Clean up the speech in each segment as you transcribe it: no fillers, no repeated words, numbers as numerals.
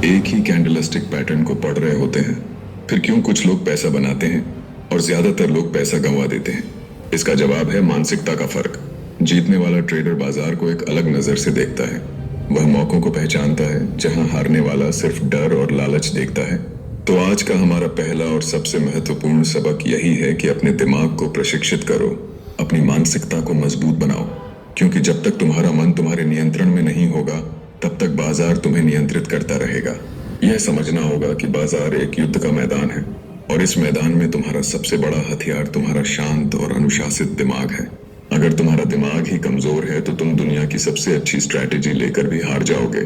एक ही candlestick pattern को पढ़ रहे होते हैं, फिर क्यों कुछ लोग पैसा बनाते हैं और ज्यादातर लोग पैसा गंवा देते हैं? इसका जवाब है मानसिकता का फर्क। जीतने वाला ट्रेडर बाजार को एक अलग नजर से देखता है। वह मौकों को पहचानता है, जहां हारने वाला सिर्फ डर और लालच देखता है। तो आज का हमारा पहला और सबसे महत्वपूर्ण सबक यही है कि अपने दिमाग को प्रशिक्षित करो, अपनी मानसिकता को मजबूत बनाओ, क्योंकि जब तक तुम्हारा मन तुम्हारे नियंत्रण में नहीं होगा तब तक बाजार तुम्हें नियंत्रित करता रहेगा। यह समझना होगा कि बाजार एक युद्ध का मैदान है और इस मैदान में तुम्हारा सबसे बड़ा हथियार तुम्हारा शांत और अनुशासित दिमाग है। अगर तुम्हारा दिमाग ही कमजोर है तो तुम दुनिया की सबसे अच्छी स्ट्रैटेजी लेकर भी हार जाओगे।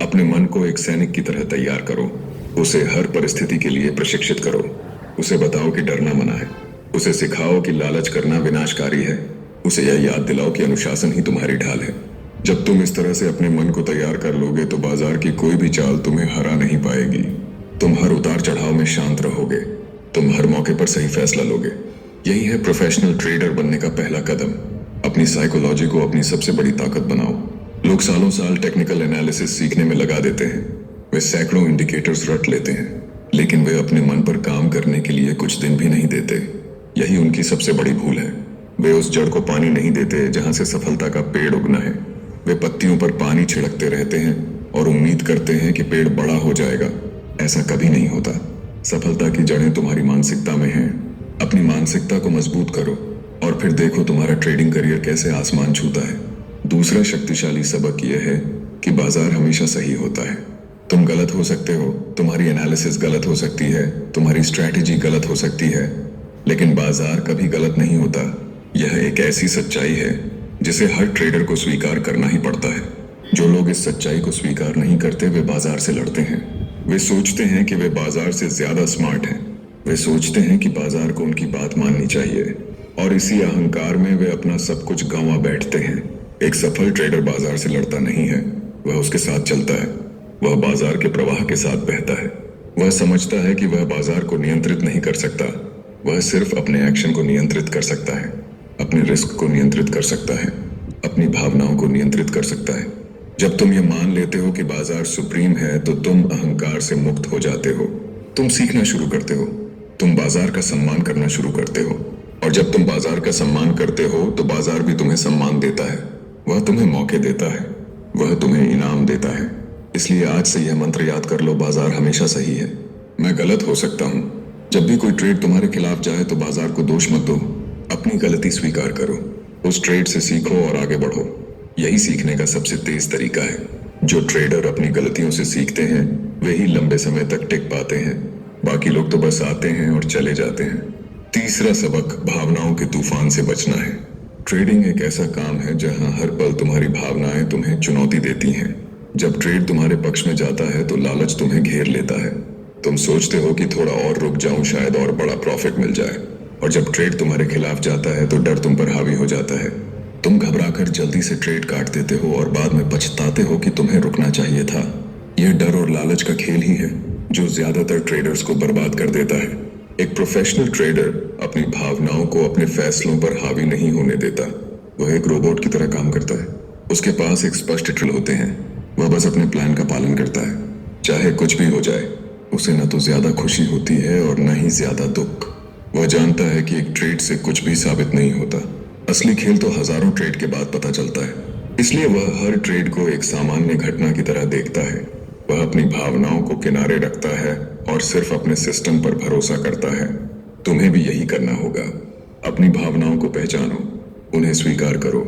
अपने मन को एक सैनिक की तरह तैयार करो, उसे हर परिस्थिति के लिए प्रशिक्षित करो। उसे बताओ कि डरना मना है, उसे सिखाओ कि लालच करना विनाशकारी है, उसे यह याद दिलाओ कि अनुशासन ही तुम्हारी ढाल है। जब तुम इस तरह से अपने मन को तैयार कर लोगे तो बाजार की कोई भी चाल तुम्हें हरा नहीं पाएगी। तुम हर उतार चढ़ाव में शांत रहोगे, तुम हर मौके पर सही फैसला लोगे। यही है प्रोफेशनल ट्रेडर बनने का पहला कदम। अपनी साइकोलॉजी को अपनी सबसे बड़ी ताकत बनाओ। लोग सालों साल टेक्निकल एनालिसिस सीखने में लगा देते हैं, वे सैकड़ों इंडिकेटर्स रट लेते हैं, लेकिन वे अपने मन पर काम करने के लिए कुछ दिन भी नहीं देते। यही उनकी सबसे बड़ी भूल है। वे उस जड़ को पानी नहीं देते जहां से सफलता का पेड़ उगना है। वे पत्तियों पर पानी छिड़कते रहते हैं और उम्मीद करते हैं कि पेड़ बड़ा हो जाएगा। ऐसा कभी नहीं होता। सफलता की जड़ें तुम्हारी मानसिकता में हैं। अपनी मानसिकता को मजबूत करो और फिर देखो तुम्हारा ट्रेडिंग करियर कैसे आसमान छूता है। दूसरा शक्तिशाली सबक यह है कि बाजार हमेशा सही होता है। तुम गलत हो सकते हो, तुम्हारी एनालिसिस गलत हो सकती है, तुम्हारी स्ट्रैटेजी गलत हो सकती है, लेकिन बाजार कभी गलत नहीं होता। यह एक ऐसी सच्चाई है जिसे हर ट्रेडर को स्वीकार करना ही पड़ता है। जो लोग इस सच्चाई को स्वीकार नहीं करते वे बाजार से लड़ते हैं। वे सोचते हैं कि वे बाजार से ज्यादा स्मार्ट हैं। वे सोचते हैं कि बाजार को उनकी बात माननी चाहिए और इसी अहंकार में वे अपना सब कुछ गंवा बैठते हैं। एक सफल ट्रेडर बाजार से लड़ता नहीं है, वह उसके साथ चलता है। वह बाजार के प्रवाह के साथ बहता है। वह समझता है कि वह बाजार को नियंत्रित नहीं कर सकता, वह सिर्फ अपने एक्शन को नियंत्रित कर सकता है, अपने रिस्क को नियंत्रित कर सकता है, अपनी भावनाओं को नियंत्रित कर सकता है। जब तुम ये मान लेते हो कि बाजार सुप्रीम है तो तुम अहंकार से मुक्त हो जाते हो। तुम सीखना शुरू करते हो, तुम बाजार का सम्मान करना शुरू करते हो, और जब तुम बाजार का सम्मान करते हो तो बाजार भी तुम्हें सम्मान देता है। वह तुम्हें मौके देता है, वह तुम्हें इनाम देता है। इसलिए आज से यह मंत्र याद कर लो, बाजार हमेशा सही है। मैं गलत हो सकता हूँ। जब भी कोई ट्रेड तुम्हारे खिलाफ जाए तो बाजार को दोष मत दो, अपनी गलती स्वीकार करो, उस ट्रेड से सीखो और आगे बढ़ो। यही सीखने का सबसे तेज तरीका है। जो ट्रेडर अपनी गलतियों से सीखते हैं वे ही लंबे समय तक टिक पाते हैं। बाकी लोग तो बस आते हैं और चले जाते हैं। तीसरा सबक भावनाओं के तूफान से बचना है। ट्रेडिंग एक ऐसा काम है जहां हर पल तुम्हारी भावनाएं तुम्हें चुनौती देती हैं। जब ट्रेड तुम्हारे पक्ष में जाता है तो लालच तुम्हें घेर लेता है। तुम सोचते हो कि थोड़ा और रुक जाऊं, शायद और बड़ा प्रॉफिट मिल जाए। और जब ट्रेड तुम्हारे खिलाफ जाता है तो डर तुम पर हावी हो जाता है। तुम घबराकर जल्दी से ट्रेड काट देते हो और बाद में पछताते हो कि तुम्हें रुकना चाहिए था। यह डर और लालच का खेल ही है जो ज्यादातर ट्रेडर्स को बर्बाद कर देता है। एक प्रोफेशनल ट्रेडर अपनी भावनाओं को अपने फैसलों पर हावी नहीं होने देता। वह एक रोबोट की तरह काम करता है। उसके पास एक स्पष्ट ट्रेल होते हैं, वह बस अपने प्लान का पालन करता है। चाहे कुछ भी हो जाए, उसे न तो ज्यादा खुशी होती है और न ही ज्यादा दुख। वह जानता है कि एक ट्रेड से कुछ भी साबित नहीं होता। असली खेल तो हजारों ट्रेड के बाद पता चलता है। इसलिए वह हर ट्रेड को एक सामान्य घटना की तरह देखता है। वह अपनी भावनाओं को किनारे रखता है और सिर्फ अपने सिस्टम पर भरोसा करता है। तुम्हें भी यही करना होगा। अपनी भावनाओं को पहचानो, उन्हें स्वीकार करो,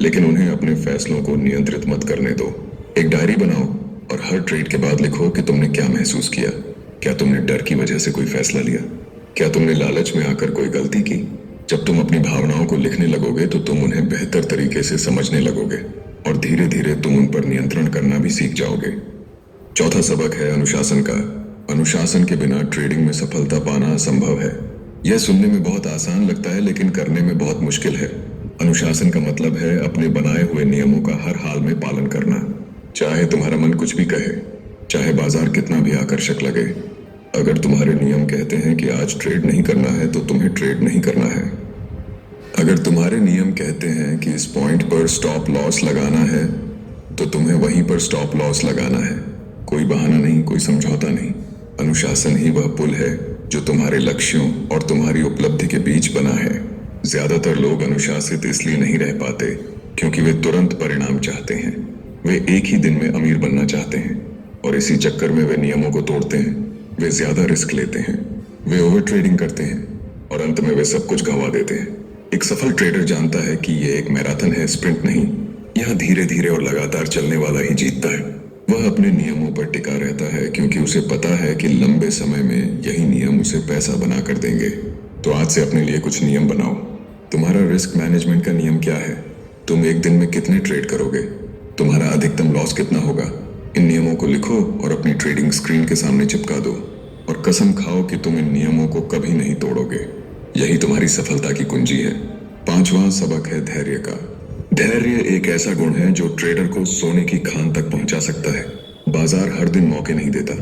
लेकिन उन्हें अपने फैसलों को नियंत्रित मत करने दो। एक डायरी बनाओ और हर ट्रेड के बाद लिखो कि तुमने क्या महसूस किया। क्या तुमने डर की वजह से कोई फैसला लिया? क्या तुमने लालच में आकर कोई गलती की? जब तुम अपनी भावनाओं को लिखने लगोगे तो तुम उन्हें बेहतर तरीके से समझने लगोगे और धीरे धीरे तुम उन पर नियंत्रण करना भी सीख जाओगे। चौथा सबक है अनुशासन का। अनुशासन के बिना ट्रेडिंग में सफलता पाना असंभव है। यह सुनने में बहुत आसान लगता है लेकिन करने में बहुत मुश्किल है। अनुशासन का मतलब है अपने बनाए हुए नियमों का हर हाल में पालन करना, चाहे तुम्हारा मन कुछ भी कहे, चाहे बाजार कितना भी आकर्षक लगे। अगर तुम्हारे नियम कहते हैं कि आज ट्रेड नहीं करना है तो तुम्हें ट्रेड नहीं करना है। अगर तुम्हारे नियम कहते हैं कि इस पॉइंट पर स्टॉप लॉस लगाना है तो तुम्हें वहीं पर स्टॉप लॉस लगाना है। कोई बहाना नहीं, कोई समझौता नहीं। अनुशासन ही वह पुल है जो तुम्हारे लक्ष्यों और तुम्हारी उपलब्धि के बीच बना है। ज्यादातर लोग अनुशासित इसलिए नहीं रह पाते क्योंकि वे तुरंत परिणाम चाहते हैं। वे एक ही दिन में अमीर बनना चाहते हैं और इसी चक्कर में वे नियमों को तोड़ते हैं। वे ज्यादा रिस्क लेते हैं, वे ओवर ट्रेडिंग करते हैं और अंत में वे सब कुछ गंवा देते हैं। एक सफल ट्रेडर जानता है कि यह एक मैराथन है, स्प्रिंट नहीं। यह धीरे धीरे और लगातार चलने वाला ही जीतता है। वह अपने नियमों पर टिका रहता है क्योंकि उसे पता है कि लंबे समय में यही नियम उसे पैसा बना कर देंगे। तो आज से अपने लिए कुछ नियम बनाओ। तुम्हारा रिस्क मैनेजमेंट का नियम क्या है? तुम एक दिन में कितने ट्रेड करोगे? तुम्हारा अधिकतम लॉस कितना होगा? इन नियमों को लिखो और अपनी ट्रेडिंग स्क्रीन के सामने चिपका दो और कसम खाओ कि तुम इन नियमों को कभी नहीं तोड़ोगे। यही तुम्हारी सफलता की कुंजी है। 5वां सबक है धैर्य का। धैर्य एक ऐसा गुण है जो ट्रेडर को सोने की खान तक पहुंचा सकता है। बाजार हर दिन मौके नहीं देता,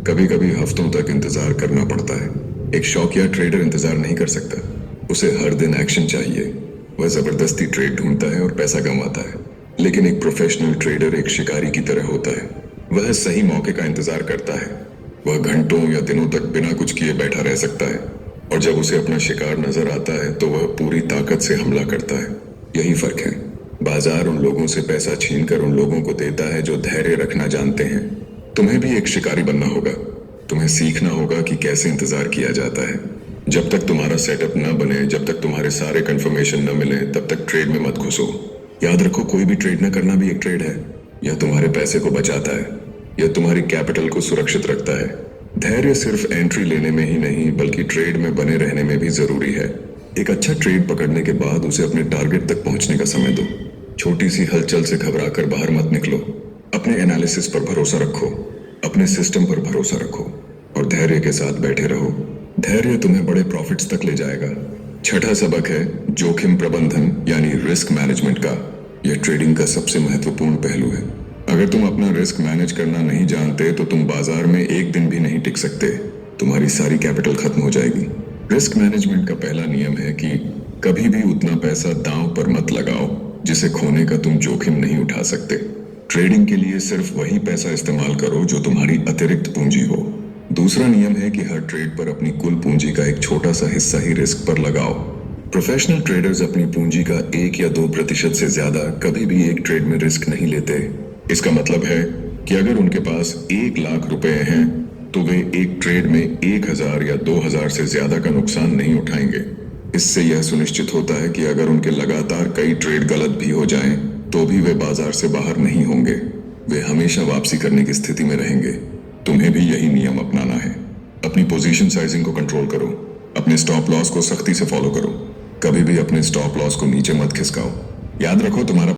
कभी कभी हफ्तों तक इंतजार करना पड़ता है। एक शौकिया ट्रेडर इंतजार नहीं कर सकता, उसे हर दिन एक्शन चाहिए। वह जबरदस्ती ट्रेड ढूंढता है और पैसा कमाता है। लेकिन एक प्रोफेशनल ट्रेडर एक शिकारी की तरह होता है। वह सही मौके का इंतजार करता है। वह घंटों या दिनों तक बिना कुछ किए बैठा रह सकता है और जब उसे अपना शिकार नजर आता है तो वह पूरी ताकत से हमला करता है। यही फर्क है। बाजार उन लोगों से पैसा छीनकर उन लोगों को देता है जो धैर्य रखना जानते हैं। तुम्हें भी एक शिकारी बनना होगा। तुम्हें सीखना होगा कि कैसे इंतजार किया जाता है। जब तक तुम्हारा सेटअप न बने, जब तक तुम्हारे सारे कंफर्मेशन न मिले, तब तक ट्रेड में मत घुसो। याद रखो, कोई भी ट्रेड न करना भी एक ट्रेड है। यह तुम्हारे पैसे को बचाता है, यह तुम्हारी कैपिटल को सुरक्षित रखता है। धैर्य सिर्फ एंट्री लेने में ही नहीं बल्कि ट्रेड में बने रहने में भी जरूरी है। एक अच्छा ट्रेड पकड़ने के बाद उसे अपने टारगेट तक पहुंचने का समय दो। छोटी सी हलचल से घबराकर बाहर मत निकलो। अपने एनालिसिस पर भरोसा रखो, अपने सिस्टम पर भरोसा रखो और धैर्य के साथ बैठे रहो। धैर्य तुम्हें बड़े प्रॉफिट्स तक ले जाएगा। 6वां सबक है जोखिम प्रबंधन यानी रिस्क मैनेजमेंट का। यह ट्रेडिंग का सबसे महत्वपूर्ण पहलू है। अगर तुम अपना रिस्क मैनेज करना नहीं जानते तो तुम बाजार में एक दिन भी नहीं टिक सकते। तुम्हारी सारी कैपिटल खत्म हो जाएगी। रिस्क मैनेजमेंट का पहला नियम है कि कभी भी उतना पैसा दांव पर मत लगाओ जिसे खोने का तुम जोखिम नहीं उठा सकते। ट्रेडिंग के लिए सिर्फ वही पैसा इस्तेमाल करो जो तुम्हारी अतिरिक्त पूंजी हो। दूसरा नियम है कि हर ट्रेड पर अपनी कुल पूंजी का एक छोटा सा हिस्सा ही रिस्क पर लगाओ। प्रोफेशनल ट्रेडर्स अपनी पूंजी का 1 या 2% से ज्यादा कभी भी एक ट्रेड में रिस्क नहीं लेते। इसका मतलब है कि अगर उनके पास 1 लाख रुपए हैं तो वे एक ट्रेड में 1000 या 2000 से ज्यादा का नुकसान नहीं उठाएंगे। इससे यह सुनिश्चित होता है कि अगर उनके लगातार कई ट्रेड गलत भी हो जाएं, तो भी वे बाजार से बाहर नहीं होंगे। वे हमेशा वापसी करने की स्थिति में रहेंगे। तुम्हें भी यही नियम अपनाना है। अपनी पोजीशन साइजिंग को कंट्रोल करो। अपने स्टॉप लॉस को सख्ती से फॉलो करो। कभी भी अपने स्टॉप लॉस को नीचे मत खिसकाओ। याद रखो, तुम्हारा